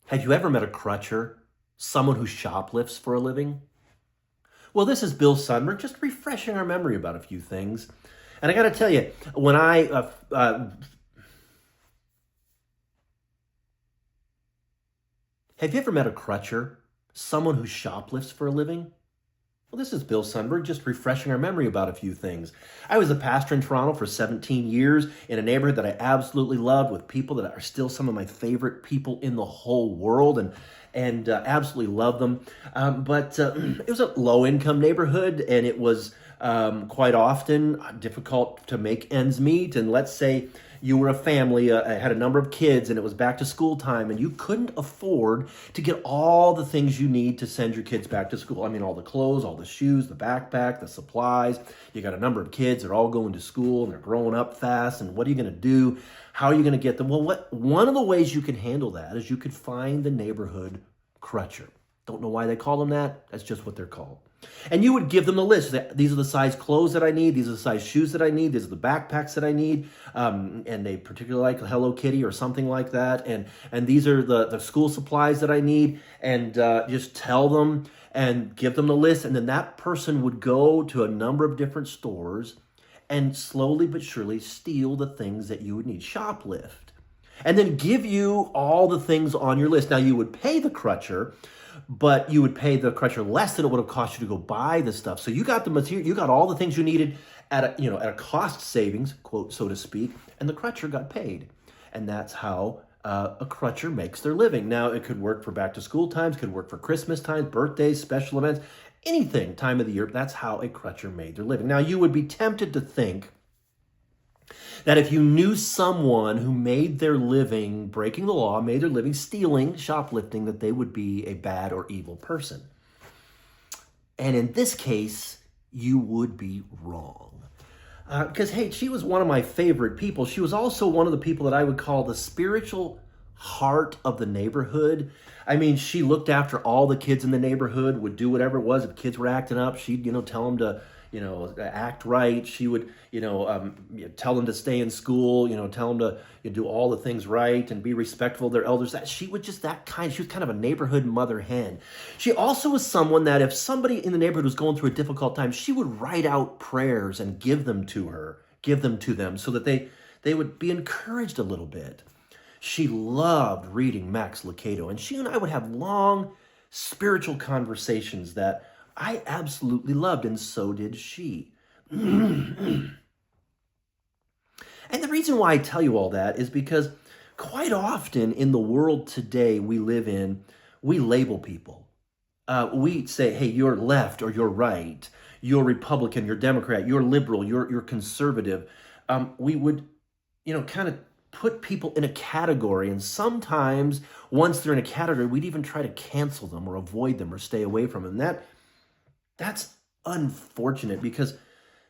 Have you ever met a crutcher? Someone who shoplifts for a living? Well, this is Bill Sundberg, just refreshing our memory about a few things. And I got to tell you, when have you ever met a crutcher? Someone who shoplifts for a living? Well, this is Bill Sundberg, just refreshing our memory about a few things. I was a pastor in Toronto for 17 years in a neighborhood that I absolutely loved, with people that are still some of my favorite people in the whole world, and absolutely love them. But it was a low-income neighborhood, and it was quite often difficult to make ends meet. And let's say you were a family, had a number of kids, and it was back to school time, and you couldn't afford to get all the things you need to send your kids back to school. I mean, all the clothes, all the shoes, the backpack, the supplies. You got a number of kids, they're all going to school, and they're growing up fast, and what are you going to do? How are you going to get them? Well, one of the ways you can handle that is you could find the neighborhood crutcher. Don't know why they call them that. That's just what they're called. And you would give them a list. These are the size clothes that I need. These are the size shoes that I need. These are the backpacks that I need. And they particularly like Hello Kitty or something like that. And these are the school supplies that I need. And just tell them and give them the list. And then that person would go to a number of different stores and slowly but surely steal the things that you would need. Shoplift. And then give you all the things on your list. Now, you would pay the crutcher, but you would pay the crutcher less than it would have cost you to go buy the stuff. So you got the material, you got all the things you needed at a cost savings, quote, so to speak, and the crutcher got paid. And that's how a crutcher makes their living. Now, it could work for back to school times, could work for Christmas times, birthdays, special events, anything, time of the year. That's how a crutcher made their living. Now, you would be tempted to think that if you knew someone who made their living breaking the law, made their living stealing, shoplifting, that they would be a bad or evil person. And in this case, you would be wrong. Because, hey, she was one of my favorite people. She was also one of the people that I would call the spiritual heart of the neighborhood. I mean, she looked after all the kids in the neighborhood, would do whatever it was. If kids were acting up, she'd, tell them to act right. She would, tell them to stay in school, tell them to do all the things right and be respectful of their elders. She was kind of a neighborhood mother hen. She also was someone that if somebody in the neighborhood was going through a difficult time, she would write out prayers and give them to them so that they would be encouraged a little bit. She loved reading Max Lucado, and she and I would have long spiritual conversations that I absolutely loved, and so did she. And the reason why I tell you all that is because quite often in the world today we live in, we label people. We say, hey, you're left or you're right. You're Republican, you're Democrat, you're liberal, you're conservative. We would, kind of put people in a category, and sometimes once they're in a category, we'd even try to cancel them or avoid them or stay away from them. That's unfortunate, because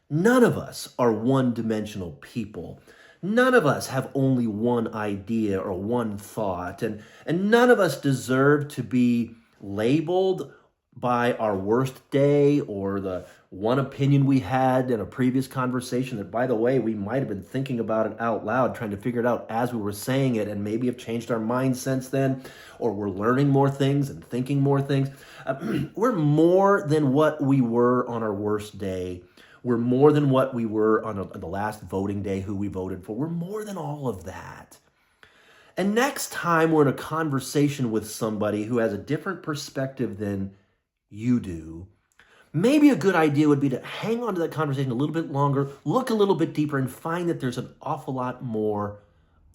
none of us are one-dimensional people. None of us have only one idea or one thought, and none of us deserve to be labeled by our worst day or the one opinion we had in a previous conversation that, by the way, we might have been thinking about it out loud, trying to figure it out as we were saying it, and maybe have changed our mind since then, or we're learning more things and thinking more things. We're more than what we were on our worst day. We're more than what we were on the last voting day, who we voted for. We're more than all of that. And next time we're in a conversation with somebody who has a different perspective than you do, maybe a good idea would be to hang on to that conversation a little bit longer, look a little bit deeper, and find that there's an awful lot more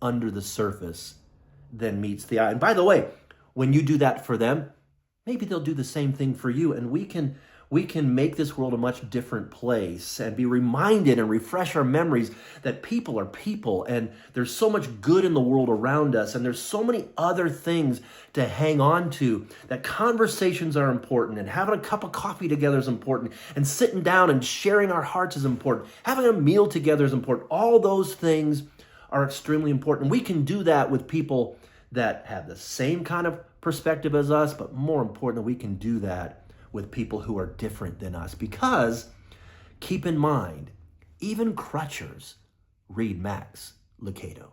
under the surface than meets the eye. And by the way, when you do that for them, maybe they'll do the same thing for you, and we can make this world a much different place and be reminded and refresh our memories that people are people, and there's so much good in the world around us, and there's so many other things to hang on to, that conversations are important, and having a cup of coffee together is important, and sitting down and sharing our hearts is important, having a meal together is important. All those things are extremely important. We can do that with people that have the same kind of perspective as us, but more importantly, we can do that with people who are different than us, because keep in mind, even Crutchers read Max Lucado.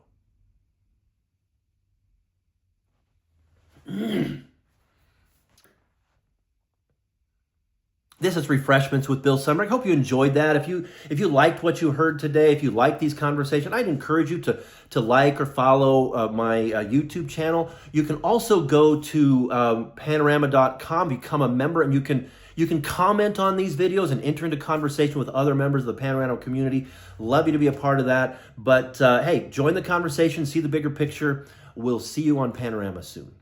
This is Refreshments with Bill Summer. I hope you enjoyed that. If you liked what you heard today, if you liked these conversations, I'd encourage you to like or follow my YouTube channel. You can also go to panorama.com, become a member, and you can comment on these videos and enter into conversation with other members of the Panorama community. Love you to be a part of that. But hey, join the conversation, see the bigger picture. We'll see you on Panorama soon.